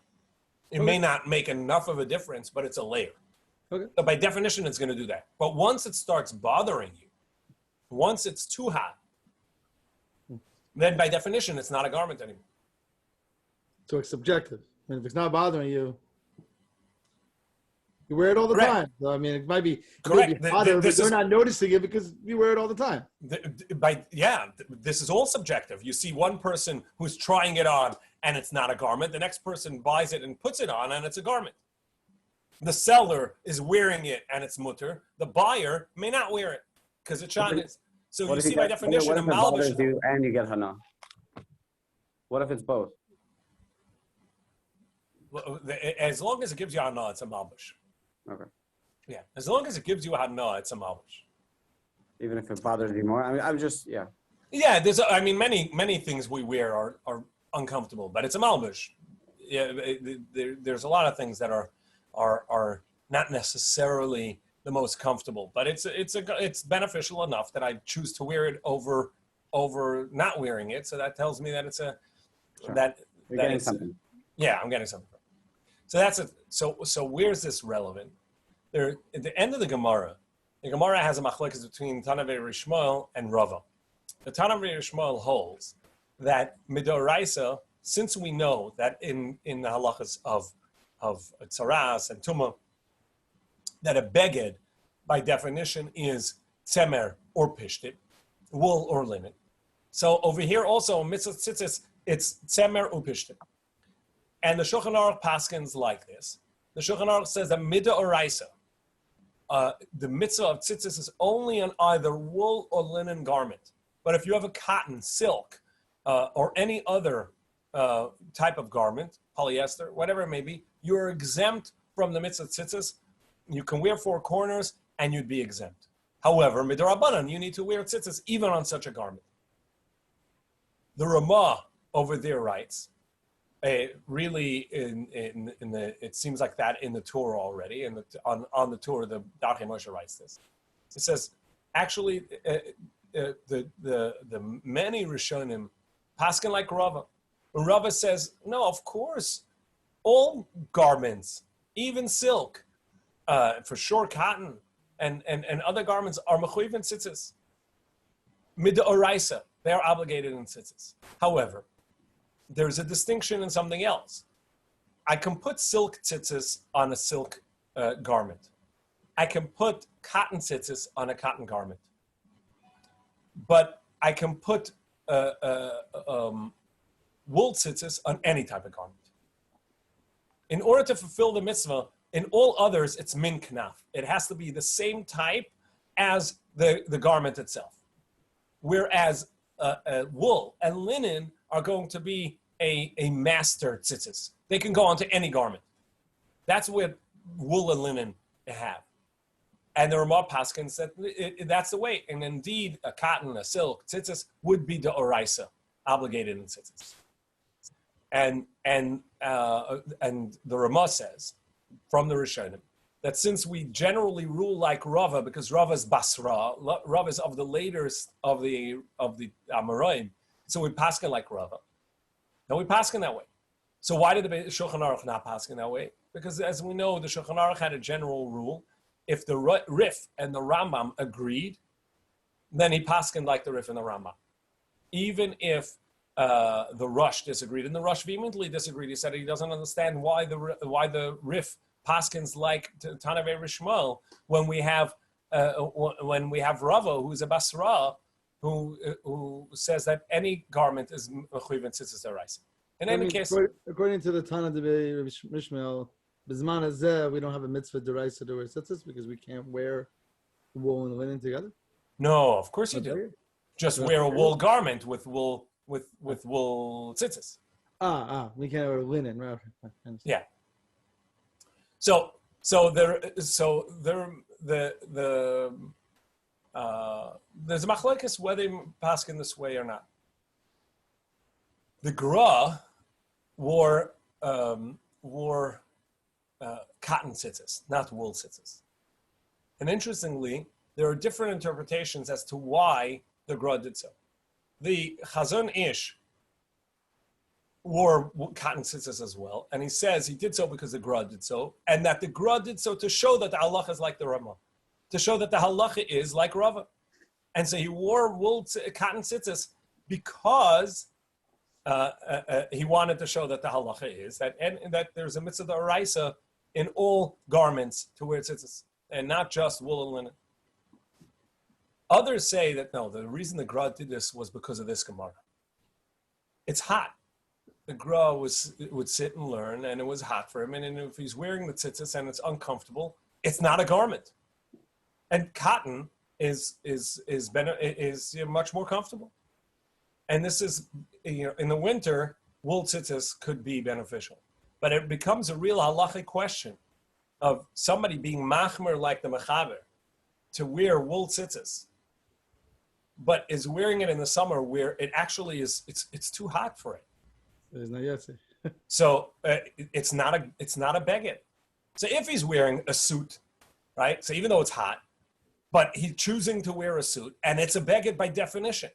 It may not make enough of a difference, but it's a layer. Okay. So by definition, it's going to do that. But once it starts bothering you, once it's too hot, then by definition, it's not a garment anymore. So it's subjective. I mean, if it's not bothering you, you wear it all the Correct. time. So, I mean, it might be Correct. hotter, but This you're is- not noticing it because you wear it all the time. This is all subjective. You see one person who's trying it on and it's not a garment. The next person buys it and puts it on and it's a garment. The seller is wearing it and it's mutter. The buyer may not wear it because it's shotnez. So What you if see by get- definition what a if it bothers malbish. you and you get hana? What if it's both? As long as it gives you hana, it's a malbish. Okay. Yeah, as long as it gives you hana, it's a malbish. Even if it bothers you more. I mean, I'm just yeah. Yeah, many things we wear are uncomfortable, but it's a malbish. Yeah, there's a lot of things that are not necessarily the most comfortable, but it's beneficial enough that I choose to wear it over not wearing it. So that tells me that it's a Sure. that You're that getting it's, something. yeah, I'm getting something. So that's it. So where's this relevant? There at the end of the Gemara has a machlekes between Tanav Rishmael and Rava. The Tanav Rishmael holds that midoraisa, since we know that in the halachas of tzaras and tumah, that a beged by definition is tzemer or pishtit, wool or linen. So over here also mitzvah tzitzis, it's tzemer or pishtit. And the Shulchan Aruch paskins like this. The Shulchan Aruch says that midoraisa, the mitzvah of tzitzis is only on either wool or linen garment. But if you have a cotton, silk, or any other type of garment, polyester, whatever it may be, you're exempt from the mitzvah tzitzis. You can wear four corners and you'd be exempt. However, midorabanan, you need to wear tzitzis even on such a garment. The Ramah over there writes, really it seems like that in the Torah already, and on the Torah, the Darchei Moshe writes this. It says, actually, the many Rishonim paskin like Rava. Rava says, no, of course, all garments, even silk, for sure cotton and other garments are mechuyev in tzitzis. Midoraisa, they are obligated in tzitzis. However, there's a distinction in something else. I can put silk tzitzis on a silk garment. I can put cotton tzitzis on a cotton garment. But I can put wool tzitzis on any type of garment. In order to fulfill the mitzvah, in all others, it's min knaf. It has to be the same type as the garment itself. Whereas wool and linen are going to be a master tzitzis. They can go onto any garment. That's what wool and linen have. And there are more paskins that that's the way. And indeed, a cotton, a silk, tzitzis would be the oraisa, obligated in tzitzis. And the Ramah says, from the Rishonim, that since we generally rule like Rava, because Rava is Basra, Rava is of the latest of the Amoraim, so we paskin like Rava. And we paskin that way. So why did the Shulchan Aruch not paskin that way? Because as we know, the Shulchan Aruch had a general rule. If the Rif and the Rambam agreed, then he paskin like the Rif and the Rambam. Even if the Rush disagreed, and the Rush vehemently disagreed. He said he doesn't understand why the Rif paskins like Tanavei Rishmael when we have Rava, who's a Basra, who says that any garment is mechuyev in tzitzis deraisa. In any case, according to the Tana Rabbi Mishmael, Bizman Hazeh, we don't have a mitzvah deraisa to wear tzitzis because we can't wear wool and linen together. no, of course you do. Just wear a wool garment with wool tzitzis. We can't wear linen, right? Yeah. So there's a machlekes whether you pass in this way or not. The Gra wore cotton tzitzis, not wool tzitzis. And interestingly, there are different interpretations as to why the Gra did so. The Chazon Ish wore cotton tzitzis as well, and he says he did so because the Gra did so, and that the Gra did so to show that the halacha is like the Rama, to show that the halacha is like Rava. And so he wore cotton tzitzis because he wanted to show that the halacha is that, and that there's a mitzvah d'oraisa in all garments to wear tzitzis, and not just wool and linen. Others say that no, the reason the Gra did this was because of this Gemara. It's hot. The Gra would sit and learn, and it was hot for him. And if he's wearing the tzitzis and it's uncomfortable, it's not a garment. And cotton is much more comfortable. And this is, in the winter, wool tzitzis could be beneficial. But it becomes a real halachic question of somebody being machmer like the mechaber to wear wool tzitzis, but is wearing it in the summer where it actually is, it's too hot for it. So it's not a beged. So if he's wearing a suit, right? So even though it's hot, but he's choosing to wear a suit, and it's a beged by definition.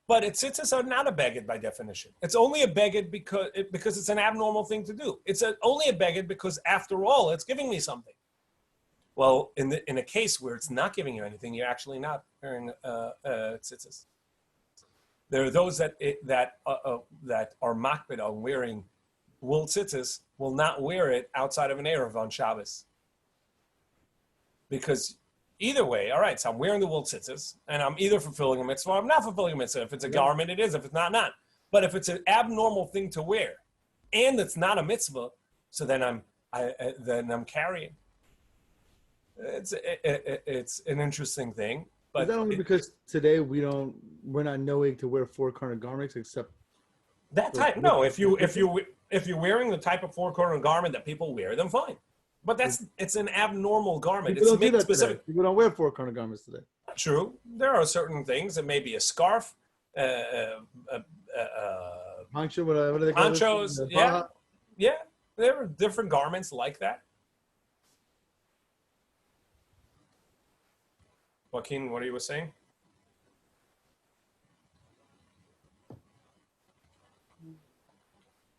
But tzitzis are not a beged by definition. It's only a beged because it's an abnormal thing to do. It's only a beged because, after all, it's giving me something. Well, in a case where it's not giving you anything, you're actually not wearing tzitzis. There are those that are makbid on wearing wool tzitzis will not wear it outside of an erev on Shabbos. Because either way, all right, so I'm wearing the wool tzitzis, and I'm either fulfilling a mitzvah or I'm not fulfilling a mitzvah. If it's a garment, it is. If it's not, not. But if it's an abnormal thing to wear, and it's not a mitzvah, so then I'm carrying. It's an interesting thing. But is that only because today we're not knowing to wear four-cornered garments except that type? No, if you're wearing the type of four-cornered garment that people wear, then fine. But it's an abnormal garment. People It's don't do that specific. today. People don't wear four-cornered garments today. True. There are certain things. It may be a scarf, Poncho, what do they call ponchos. it? Yeah. There are different garments like that. Joaquin, what you were saying?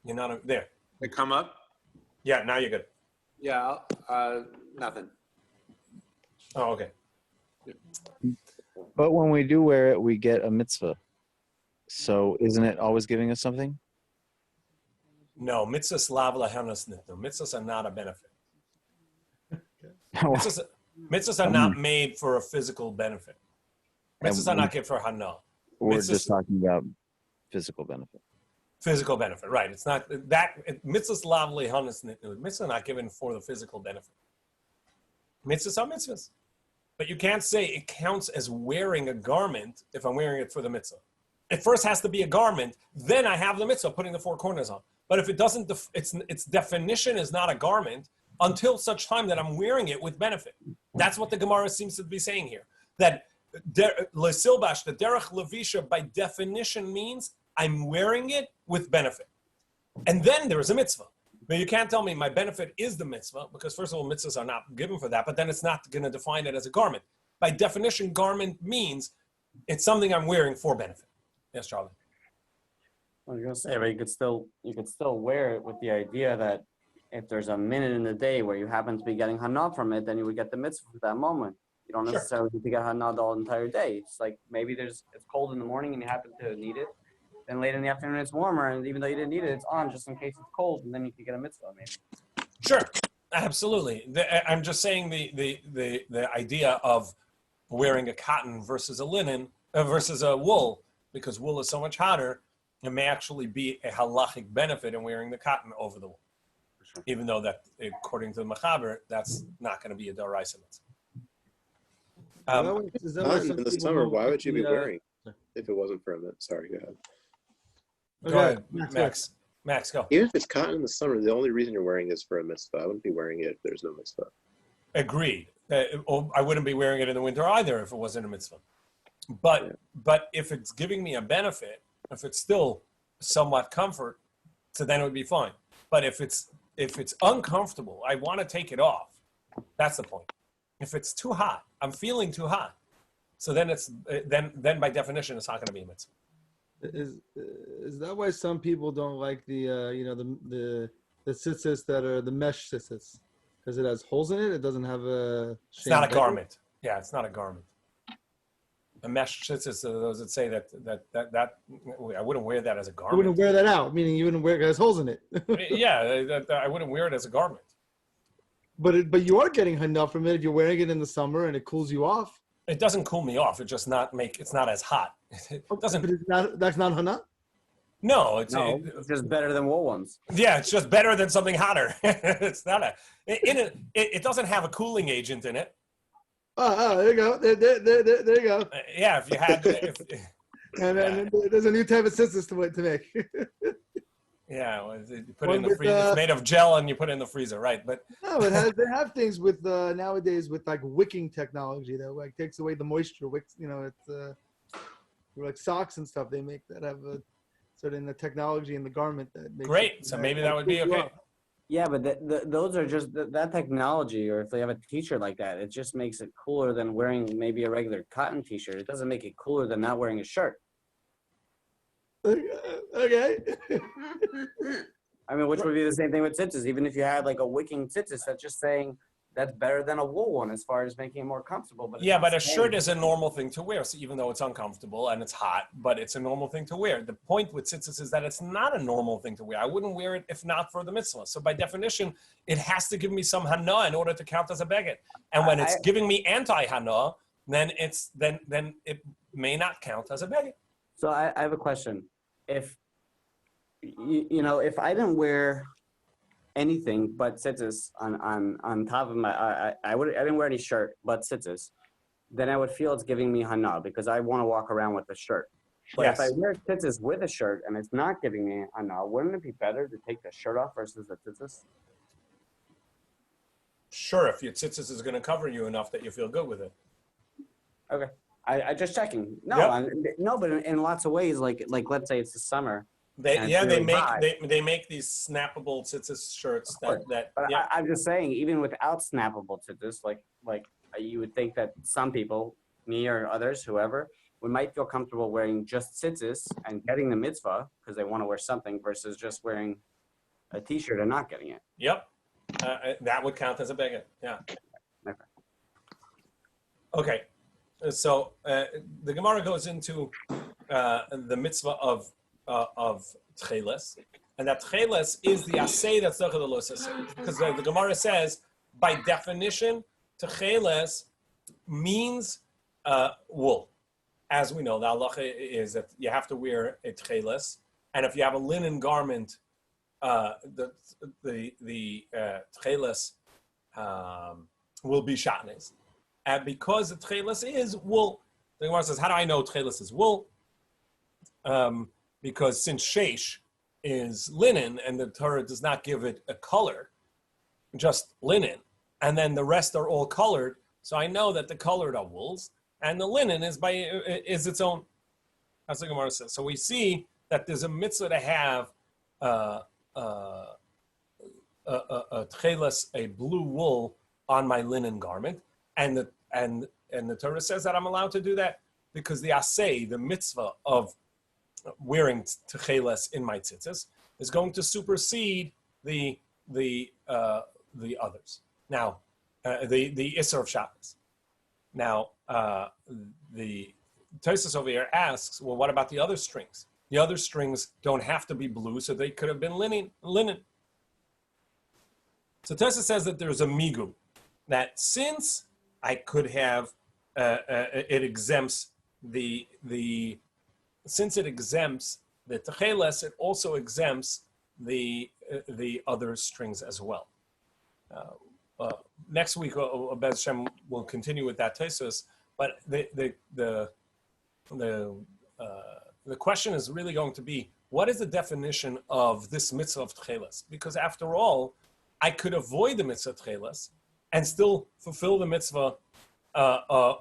You're not there. They come up? Yeah, now you're good. Yeah, nothing. Oh, okay. But when we do wear it, we get a mitzvah. So isn't it always giving us something? No, mitzvahs lav lahanas nitnu. Mitzvahs are not a benefit. Mitzvahs are not made for a physical benefit. Mitzvahs are not given for hana. We're just talking about physical benefit. Physical benefit, right? It's not that mitzvahs lav lahanas nitnu. Mitzvahs are not given for the physical benefit. Mitzvahs are mitzvahs. But you can't say it counts as wearing a garment if I'm wearing it for the mitzvah. It first has to be a garment, then I have the mitzvah putting the four corners on. But if it doesn't, its definition is not a garment until such time that I'm wearing it with benefit. That's what the Gemara seems to be saying here. That lesilbash, the derech levisha, by definition means I'm wearing it with benefit. And then there is a mitzvah. But you can't tell me my benefit is the mitzvah, because first of all, mitzvahs are not given for that, but then it's not going to define it as a garment. By definition, garment means it's something I'm wearing for benefit. Yes, Charlie. I was gonna say, but you could still wear it with the idea that if there's a minute in the day where you happen to be getting hana from it, then you would get the mitzvah for that moment. You don't necessarily need to get hana the whole entire day. It's like maybe it's cold in the morning and you happen to need it. Then late in the afternoon it's warmer, and even though you didn't need it, it's on just in case it's cold, and then you can get a mitzvah maybe. Sure, absolutely. I'm just saying the idea of wearing a cotton versus a linen versus a wool, because wool is so much hotter, it may actually be a halachic benefit in wearing the cotton over the wool. Sure. Even though that, according to the Mechaber, that's not going to be a daraisa mitzvah. In the summer, why would you be wearing if it wasn't for a minute? Sorry, go ahead. Go ahead, Max. Max, go. Even if it's cotton in the summer, the only reason you're wearing it is for a mitzvah. I wouldn't be wearing it if there's no mitzvah. Agreed. I wouldn't be wearing it in the winter either if it wasn't a mitzvah. But if it's giving me a benefit, if it's still somewhat comfort, So then it would be fine. But if it's uncomfortable, I want to take it off. That's the point. If it's too hot, I'm feeling too hot. So then then by definition, it's not going to be a mitzvah. Is that why some people don't like the tzitzis that are the mesh tzitzis? Because it has holes in it. It doesn't have a. It's not a garment. Yeah, it's not a garment. A mesh tzitzis are those that say that I wouldn't wear that as a garment. You wouldn't wear that out, meaning you wouldn't wear it. It has holes in it. Yeah, I wouldn't wear it as a garment. But you are getting hana from it if you're wearing it in the summer and it cools you off. It doesn't cool me off. It just it's not as hot. It doesn't. But that's not hana. No, It's just better than wool ones. Yeah, it's just better than something hotter. It's not it doesn't have a cooling agent in it. Oh, there you go. There you go. Yeah, if you had. And there's a new type of tzitzis to make. Yeah, you put it in the freezer. It's made of gel, and you put it in the freezer, right? But no, they have things with nowadays with like wicking technology that like takes away the moisture. Wicks, it's like socks and stuff. They make that have a certain technology in the garment that makes great. So maybe that would be okay. Yeah, but those are just that technology, or if they have a t-shirt like that, it just makes it cooler than wearing maybe a regular cotton t-shirt. It doesn't make it cooler than not wearing a shirt. Okay. I mean, which would be the same thing with tzitzis. Even if you had like a wicking tzitzis, that's just saying that's better than a wool one as far as making it more comfortable. But yeah, but a shirt is a normal thing to wear. So even though it's uncomfortable and it's hot, but it's a normal thing to wear. The point with tzitzis is that it's not a normal thing to wear. I wouldn't wear it if not for the mitzvah. So by definition, it has to give me some hana in order to count as a beged. And when it's giving me anti-hana, then it may not count as a beged. So I have a question. If if I didn't wear anything but tzitzis on top of my, I didn't wear any shirt but tzitzis, then I would feel it's giving me hana because I want to walk around with a shirt. But Yes. if I wear tzitzis with a shirt and it's not giving me hana, wouldn't it be better to take the shirt off versus the tzitzis? Sure, if your tzitzis is going to cover you enough that you feel good with it. Okay. I just checking. No, Yep. no, but in lots of ways, like let's say it's the summer. They And it's really hot. they make these snappable tzitzis shirts But yeah. I'm just saying, even without snappable tzitzis, like you would think that some people, me or others, whoever, might feel comfortable wearing just tzitzis and getting the mitzvah because they want to wear something versus just wearing a t-shirt and not getting it. Yep. That would count as a beged. Yeah. Okay. Okay. So the Gemara goes into the mitzvah of tcheles, and that tcheles is the asay that's zocheh lo asay. Because the Gemara says, by definition, tcheles means wool. As we know, the halacha is that you have to wear a tcheles, and if you have a linen garment, the tcheles will be shatnez. And because the tcheles is wool, the Gemara says, how do I know tcheles is wool? Because since sheish is linen and the Torah does not give it a color, just linen, and then the rest are all colored, so I know that the colored are wools, and the linen is its own. That's what the Gemara says. So we see that there's a mitzvah to have a tcheles, a blue wool, on my linen garment. And the Torah says that I'm allowed to do that because the asay, the mitzvah of wearing tcheles in my tzitzis, is going to supersede the others. Now, the Isser of Shabbos. Now, the Tosfos over here asks, well, what about the other strings? The other strings don't have to be blue, so they could have been linen. So Tosfos says that there's a migum, that since I could have, it exempts since it exempts the tcheles, it also exempts the other strings as well. Next week, Bez Shem will continue with that Tosfos, but the question is really going to be, what is the definition of this mitzvah of tcheles? Because after all, I could avoid the mitzvah of tcheles and still fulfill the mitzvah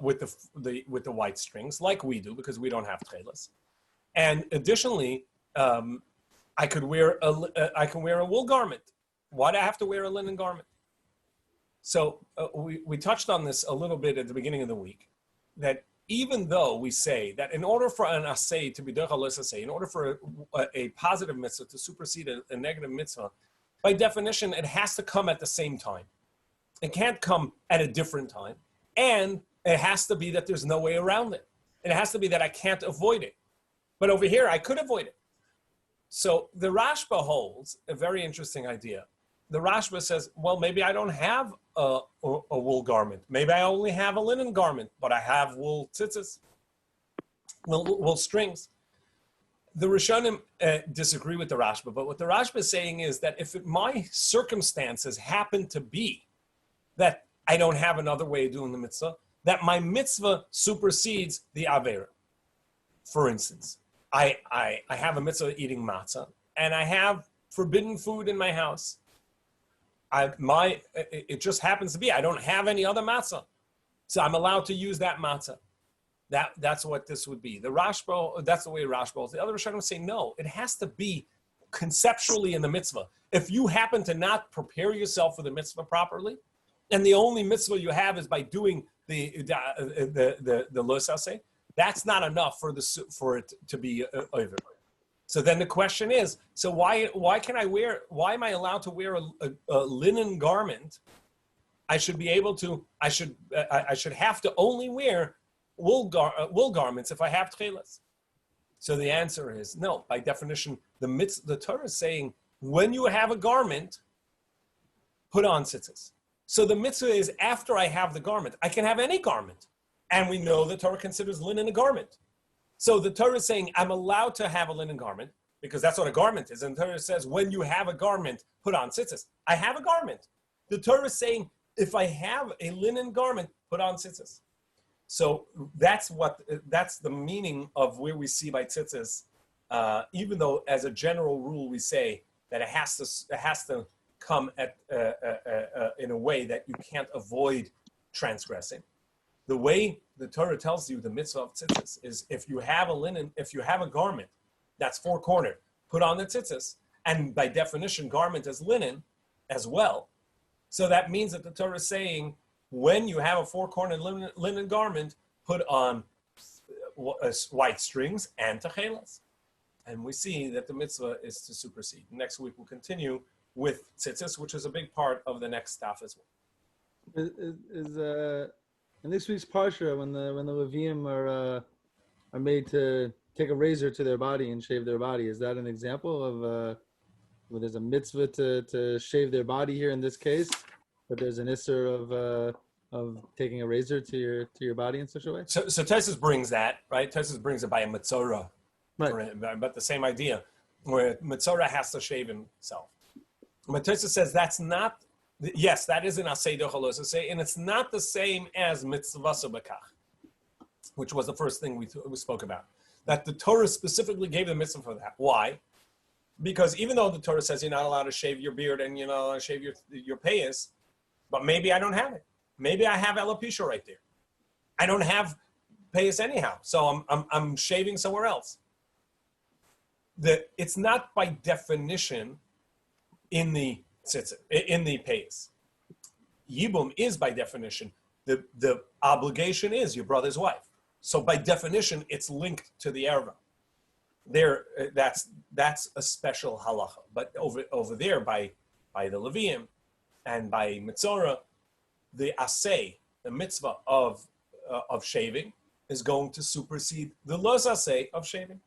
with the white strings, like we do, because we don't have tcheles. And additionally, I can wear a wool garment. Why do I have to wear a linen garment? So we touched on this a little bit at the beginning of the week, that even though we say that in order for an asay to be in order for a positive mitzvah to supersede a negative mitzvah, by definition, it has to come at the same time. It can't come at a different time. And it has to be that there's no way around it. It has to be that I can't avoid it. But over here, I could avoid it. So the Rashba holds a very interesting idea. The Rashba says, well, maybe I don't have a wool garment. Maybe I only have a linen garment, but I have wool tzitzis, wool strings. The Rishonim disagree with the Rashba, but what the Rashba is saying is that if my circumstances happen to be that I don't have another way of doing the mitzvah, that my mitzvah supersedes the Avera. For instance, I have a mitzvah eating matzah, and I have forbidden food in my house. It just happens to be I don't have any other matzah, so I'm allowed to use that matzah. That's what this would be. The Rashba, that's the way Rashba is. The other Rishonim say no. It has to be conceptually in the mitzvah. If you happen to not prepare yourself for the mitzvah properly, and the only mitzvah you have is by doing the losase, that's not enough for it to be over. So then the question is, so why am I allowed to wear a linen garment? I should have to only wear wool garments if I have tchelas. So the answer is no. By definition, the Torah is saying when you have a garment, put on tzitzis. So the mitzvah is after I have the garment. I can have any garment. And we know the Torah considers linen a garment. So the Torah is saying I'm allowed to have a linen garment because that's what a garment is. And the Torah says when you have a garment, put on tzitzis. I have a garment. The Torah is saying if I have a linen garment, put on tzitzis. So that's the meaning of where we see by tzitzis, even though as a general rule we say that it has to come at in a way that you can't avoid transgressing. The way the Torah tells you the mitzvah of tzitzis is if you have a garment that's four-cornered, put on the tzitzis, and by definition, garment is linen as well. So that means that the Torah is saying when you have a four-cornered linen garment, put on white strings and techelas. And we see that the mitzvah is to supersede. Next week we'll continue with tzitzis, which is a big part of the next Daf as well. In this week's parsha, when the Leviim are made to take a razor to their body and shave their body, is that an example of where there's a mitzvah to shave their body here in this case, but there's an isser of taking a razor to your body in such a way? So Tosfos brings that, right? Tosfos brings it by a metzora, right? But the same idea, where metzora has to shave himself. But Tosfos says that's not. Yes, that is an asay dochalosasay, and it's not the same as mitzvasa b'kach, which was the first thing we spoke about. That the Torah specifically gave the mitzvah for that. Why? Because even though the Torah says you're not allowed to shave your beard and you're not allowed to shave your payas, but maybe I don't have it. Maybe I have alopecia right there. I don't have payas anyhow, so I'm shaving somewhere else. It's not by definition in the payas. Yibum is by definition the obligation is your brother's wife. So by definition, it's linked to the erva. There, that's a special halacha. But over there, by the Leviim and by Mitzorah, the asay, the mitzvah of shaving, is going to supersede the los asay of shaving.